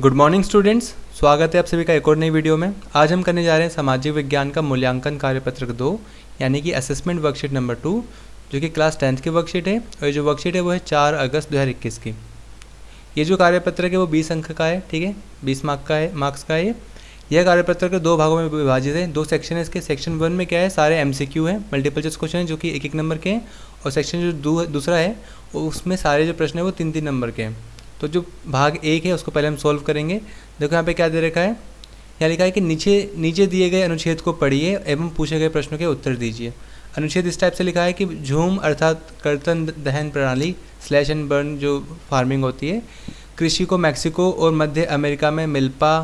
Good morning students, स्वागत है आप सभी का एक और नई वीडियो में। आज हम करने जा रहे हैं सामाजिक विज्ञान का मूल्यांकन कार्यपत्रक 2 यानी कि असेसमेंट वर्कशीट नंबर 2, जो कि क्लास 10th की वर्कशीट है। और ये जो वर्कशीट है वो है 4 अगस्त 2021 की। ये जो कार्यपत्रक है वो 20 अंक का है, ठीक है, 20 मार्क्स का है। यह कार्यपत्रक दो भागों में विभाजित है, दो सेक्शन है इसके। सेक्शन 1 में क्या है, सारे MCQ हैं, मल्टीपल चॉइस क्वेश्चन है जो कि एक नंबर के हैं। और सेक्शन जो दूसरा है उसमें सारे जो प्रश्न है वो 3 नंबर के हैं। तो जो भाग 1 है उसको पहले हम सॉल्व करेंगे। देखो यहाँ पे क्या दे रखा है, यहाँ लिखा है कि नीचे दिए गए अनुच्छेद को पढ़िए एवं पूछे गए प्रश्नों के उत्तर दीजिए। अनुच्छेद इस टाइप से लिखा है कि झूम अर्थात कर्तन दहन प्रणाली स्लैश एंड बर्न जो फार्मिंग होती है, कृषि को मैक्सिको और मध्य अमेरिका में मिल्पा,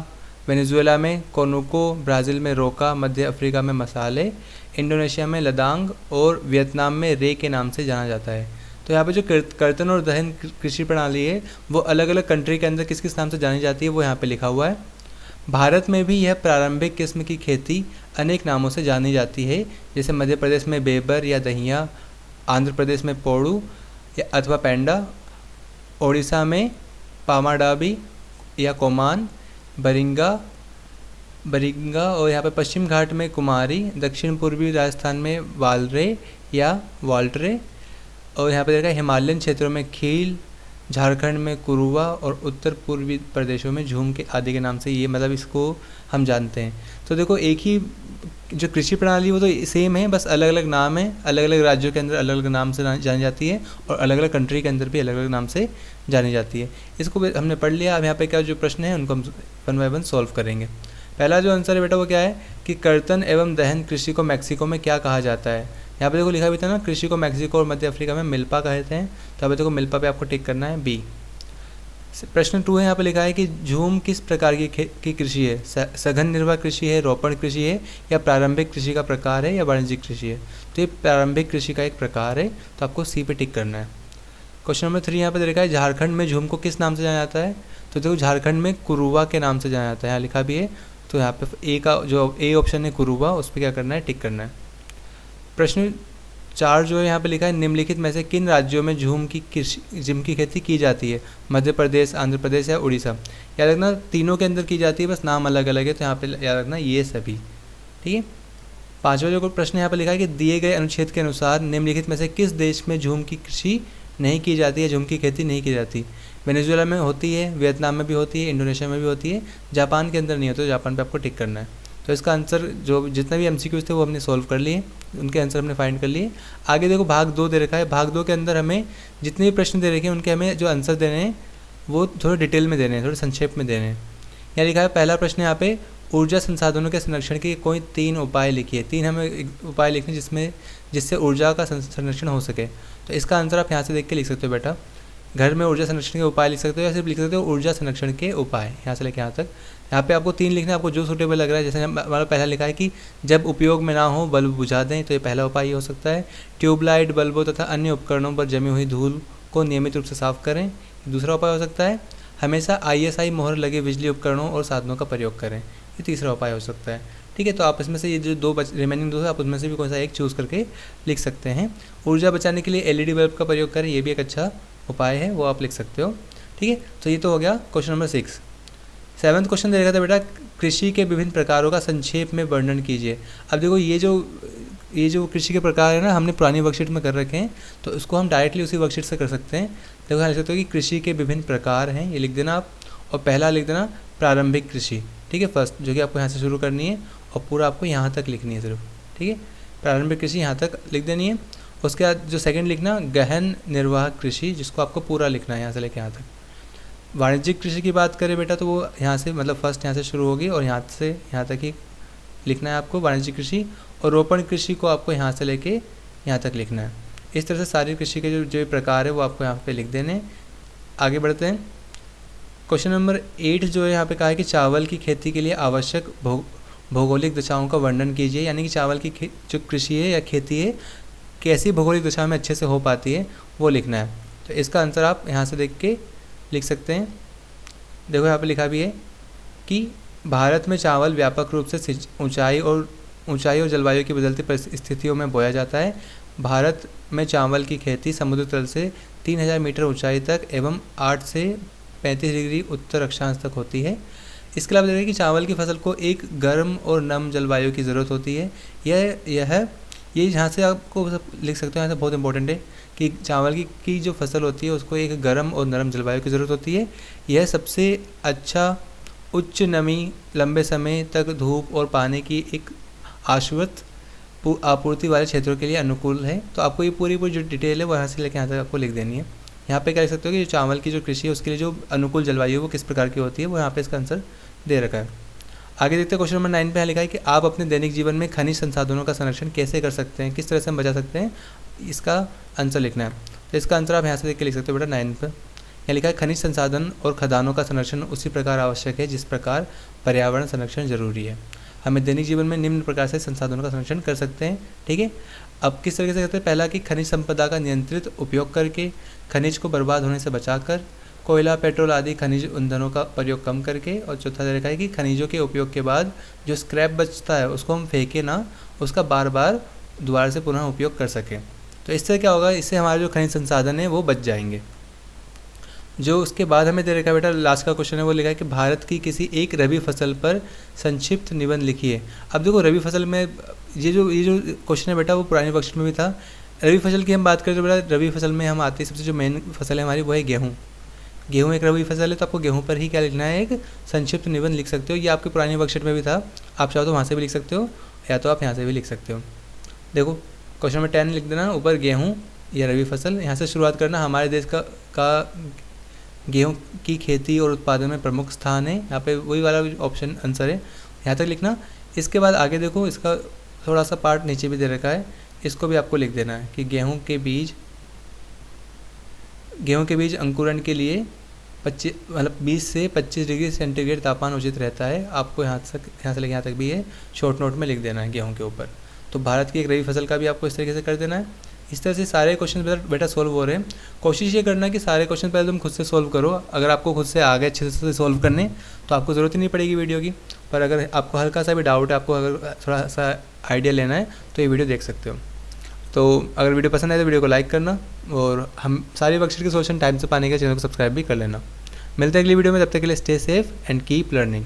वेनेजुएला में कोनुको, ब्राज़ील में रोका, मध्य अफ्रीका में मसाले, इंडोनेशिया में लदांग और वियतनाम में रे के नाम से जाना जाता है। तो यहाँ पे जो कर्तन और दहन कृषि प्रणाली है वो अलग अलग कंट्री के अंदर किस किस नाम से जानी जाती है वो यहाँ पे लिखा हुआ है। भारत में भी यह प्रारंभिक किस्म की खेती अनेक नामों से जानी जाती है, जैसे मध्य प्रदेश में बेबर या दहिया, आंध्र प्रदेश में पोड़ू या अथवा पेंडा, ओडिशा में पामाडाबी या कोमान, बरिंगा और यहाँ पे पश्चिम घाट में कुमारी, दक्षिण पूर्वी राजस्थान में वालरे या वाल्टरे, और यहाँ पे देखा हिमालयन क्षेत्रों में खील, झारखंड में कुरुवा और उत्तर पूर्वी प्रदेशों में झूम के आदि के नाम से ये मतलब इसको हम जानते हैं। तो देखो एक ही जो कृषि प्रणाली वो तो सेम है, बस अलग अलग नाम है, अलग अलग राज्यों के अंदर अलग अलग नाम से जानी जाती है और अलग अलग कंट्री के अंदर भी अलग अलग नाम से जानी जाती है। इसको हमने पढ़ लिया। अब यहाँ पे क्या जो प्रश्न है उनको हम 1 बाय 1 सॉल्व करेंगे। पहला जो आंसर है बेटा वो क्या है कि कर्तन एवं दहन कृषि को मैक्सिको में क्या कहा जाता है। यहाँ पे देखो लिखा भी था ना, कृषि को मैक्सिको और मध्य अफ्रीका में मिल्पा कहते हैं। तो यहाँ पे देखो मिल्पा पे आपको टिक करना है बी। प्रश्न 2 है, यहाँ पे लिखा है कि झूम किस प्रकार की कृषि है, सघन निर्वाह कृषि है, रोपण कृषि है या प्रारंभिक कृषि का प्रकार है या वाणिज्यिक कृषि है। तो ये प्रारंभिक कृषि का एक प्रकार है, तो आपको सी पे टिक करना है। क्वेश्चन नंबर 3 यहाँ पे देखा है, झारखंड में झूम को किस नाम से जाना जाता है। तो देखो झारखंड में कुरुवा के नाम से जाना जाता है, यहाँ लिखा भी है। तो यहाँ पे ए का जो ए ऑप्शन है कुरुवा, उस पर क्या करना है, टिक करना है। प्रश्न 4 जो है यहाँ पे लिखा है, निम्नलिखित में से किन राज्यों में झूम की खेती की जाती है, मध्य प्रदेश, आंध्र प्रदेश या उड़ीसा। याद रखना तीनों के अंदर की जाती है, बस नाम अलग अलग है। तो यहाँ पे याद रखना ये सभी, ठीक है। 5वां जो प्रश्न यहाँ पे लिखा है कि दिए गए अनुच्छेद के अनुसार निम्नलिखित में से किस देश में झूम की कृषि नहीं की जाती है, झूम की खेती नहीं की जाती। वेनेजुएला में होती है, वियतनाम में भी होती है, इंडोनेशिया में भी होती है, जापान के अंदर नहीं होती। तो जापान पे आपको टिक करना है। तो इसका आंसर जो जितने भी MCQs थे वो हमने सॉल्व कर लिए, उनके आंसर हमने फाइंड कर लिए। आगे देखो भाग 2 दे रखा है। भाग 2 के अंदर हमें जितने भी प्रश्न दे रखे हैं उनके हमें जो आंसर देने हैं वो थोड़े डिटेल में देने हैं, थोड़े संक्षेप में देने हैं। यहाँ लिखा है पहला प्रश्न यहाँ पे, ऊर्जा संसाधनों के संरक्षण के कोई 3 उपाय लिखिए। 3 हमें उपाय लिखने जिससे ऊर्जा का संरक्षण हो सके। तो इसका आंसर आप यहाँ से देख के लिख सकते हो बेटा। घर में ऊर्जा संरक्षण के उपाय लिख सकते हो या सिर्फ लिख सकते हो ऊर्जा संरक्षण के उपाय, यहाँ से लेके यहाँ तक। यहाँ पे आपको 3 लिखना है, आपको जो सूटेबल लग रहा है। जैसे हमारा पहला लिखा है कि जब उपयोग में ना हो बल्ब बुझा दें, तो ये पहला उपाय हो सकता है। ट्यूबलाइट, बल्बों तथा अन्य उपकरणों पर जमी हुई धूल को नियमित रूप से साफ करें, दूसरा उपाय हो सकता है। हमेशा ISI मोहर लगे बिजली उपकरणों और साधनों का प्रयोग करें, ये तीसरा उपाय हो सकता है। ठीक है, तो आप इसमें से ये जो रिमेनिंग 2 है आप उसमें से भी कोई सा एक चूज़ करके लिख सकते हैं। ऊर्जा बचाने के लिए LED बल्ब का प्रयोग करें, ये भी एक अच्छा उपाय है, वो आप लिख सकते हो। ठीक है, तो ये तो हो गया क्वेश्चन नंबर 6। 7वां क्वेश्चन दे रखा था बेटा, कृषि के विभिन्न प्रकारों का संक्षेप में वर्णन कीजिए। अब देखो ये जो कृषि के प्रकार है ना, हमने पुरानी वर्कशीट में कर रखे हैं, तो इसको हम डायरेक्टली उसी वर्कशीट से कर सकते हैं। देखो यहाँ लिख सकते हो कि कृषि के विभिन्न प्रकार हैं, ये लिख देना आप। और पहला लिख देना प्रारंभिक कृषि, ठीक है, फर्स्ट, जो कि आपको यहाँ से शुरू करनी है और पूरा आपको यहाँ तक लिखनी है सिर्फ। ठीक है, प्रारंभिक कृषि यहाँ तक लिख देनी है। उसके बाद जो सेकंड लिखना गहन निर्वाह कृषि, जिसको आपको पूरा लिखना है यहाँ से लेके यहाँ तक। वाणिज्यिक कृषि की बात करें बेटा तो वो यहाँ से मतलब फर्स्ट यहाँ से शुरू होगी और यहाँ से यहाँ तक ही लिखना है आपको वाणिज्यिक कृषि। और रोपण कृषि को आपको यहाँ से लेके यहाँ तक लिखना है। इस तरह से सारी कृषि के जो प्रकार है वो आपको यहाँ पे लिख देने। आगे बढ़ते हैं। क्वेश्चन नंबर 8 जो है यहाँ पे कहा है कि चावल की खेती के लिए आवश्यक भौगोलिक दशाओं का वर्णन कीजिए। यानी कि चावल की जो कृषि है या खेती है कैसी भौगोलिक दशा में अच्छे से हो पाती है वो लिखना है। तो इसका आंसर आप यहाँ से देख के लिख सकते हैं। देखो यहाँ पे लिखा भी है कि भारत में चावल व्यापक रूप से ऊंचाई और जलवायु की बदलती परिस्थितियों में बोया जाता है। भारत में चावल की खेती समुद्र तल से 3000 मीटर ऊंचाई तक एवं 8 से 35 डिग्री उत्तर अक्षांश तक होती है। इसके अलावा देखिए कि चावल की फसल को एक गर्म और नम जलवायु की ज़रूरत होती है। ये यहाँ से आपको सब लिख सकते हो, यहाँ से बहुत इंपॉर्टेंट है कि चावल की जो फसल होती है उसको एक गर्म और नरम जलवायु की ज़रूरत होती है। यह सबसे अच्छा उच्च नमी, लंबे समय तक धूप और पानी की एक आश्वत आपूर्ति वाले क्षेत्रों के लिए अनुकूल है। तो आपको ये पूरी जो डिटेल है वो यहाँ से लेकर यहाँ तक आपको लिख देनी है। यहाँ पे क्या लिख सकते हो कि जो चावल की जो कृषि है उसके लिए जो अनुकूल जलवायु है वो किस प्रकार की होती है, वो यहाँ पे इसका आंसर दे रखा है। आगे देखते हैं क्वेश्चन नंबर 9 पे यहाँ लिखा है कि आप अपने दैनिक जीवन में खनिज संसाधनों का संरक्षण कैसे कर सकते हैं, किस तरह से हम बचा सकते हैं, इसका आंसर लिखना है। तो इसका आंसर आप यहाँ से देख के लिख सकते हो बेटा 9 पर। यहाँ लिखा है खनिज संसाधन और खदानों का संरक्षण उसी प्रकार आवश्यक है जिस प्रकार पर्यावरण संरक्षण जरूरी है। हमें दैनिक जीवन में निम्न प्रकार से संसाधनों का संरक्षण कर सकते हैं। ठीक है, अब किस तरीके से करते हैं? पहला कि खनिज संपदा का नियंत्रित उपयोग करके, खनिज को बर्बाद होने से बचाकर, कोयला, पेट्रोल आदि खनिज ईंधनों का प्रयोग कम करके, और चौथा तरीका है कि खनिजों के उपयोग के बाद जो स्क्रैप बचता है उसको हम फेंके ना, उसका बार बार दोबारा से पुनः उपयोग कर सकें। तो इससे क्या होगा, इससे हमारे जो खनिज संसाधन है वो बच जाएंगे। जो उसके बाद हमें दे रखा है बेटा, लास्ट का क्वेश्चन है वो लिखा है कि भारत की किसी एक रबी फसल पर संक्षिप्त निबंध लिखिए। अब देखो रबी फसल में ये जो क्वेश्चन है बेटा वो पुराने वर्कशीट में भी था। रबी फसल की हम बात करें तो बेटा रबी फसल में हम आते हैं, सबसे जो मेन फसल है हमारी वो है गेहूँ। गेहूँ एक रबी फसल है, तो आपको गेहूँ पर ही क्या लिखना है, एक संक्षिप्त निबंध लिख सकते हो। ये आपके पुराने वर्कशीट में भी था, आप चाहो तो वहाँ से भी लिख सकते हो या तो आप यहाँ से भी लिख सकते हो। देखो क्वेश्चन नंबर 10 लिख देना, ऊपर गेहूँ या रबी फसल, यहाँ से शुरुआत करना। हमारे देश का गेहूँ की खेती और उत्पादन में प्रमुख स्थान है, यहाँ पे वही वाला ऑप्शन आंसर है, यहाँ तक लिखना। इसके बाद आगे देखो इसका थोड़ा सा पार्ट नीचे भी दे रखा है, इसको भी आपको लिख देना है कि गेहूँ के बीज अंकुरण के लिए 20 से 25 डिग्री सेंटीग्रेड तापमान उचित रहता है। आपको यहाँ से लेकर यहाँ तक भी है शॉर्ट नोट में लिख देना है गेहूँ के ऊपर। तो भारत की एक रबी फसल का भी आपको इस तरीके से कर देना है। इस तरह से सारे क्वेश्चन बेटा सोल्व हो रहे हैं। कोशिश ये करना कि सारे क्वेश्चन पहले तुम खुद से सोल्व करो। अगर आपको खुद से आ गए अच्छे से सोल्व करने तो आपको ज़रूरत ही नहीं पड़ेगी वीडियो की। पर अगर आपको हल्का सा भी डाउट है, आपको अगर थोड़ा सा आइडिया लेना है तो ये वीडियो देख सकते हो। तो अगर वीडियो पसंद आए तो वीडियो को लाइक करना, और हम सारे वर्कशीट के सोल्यूशन टाइम से पाने के चैनल को सब्सक्राइब भी कर लेना। मिलते हैं अगली वीडियो में, तब तक के लिए stay safe and keep learning.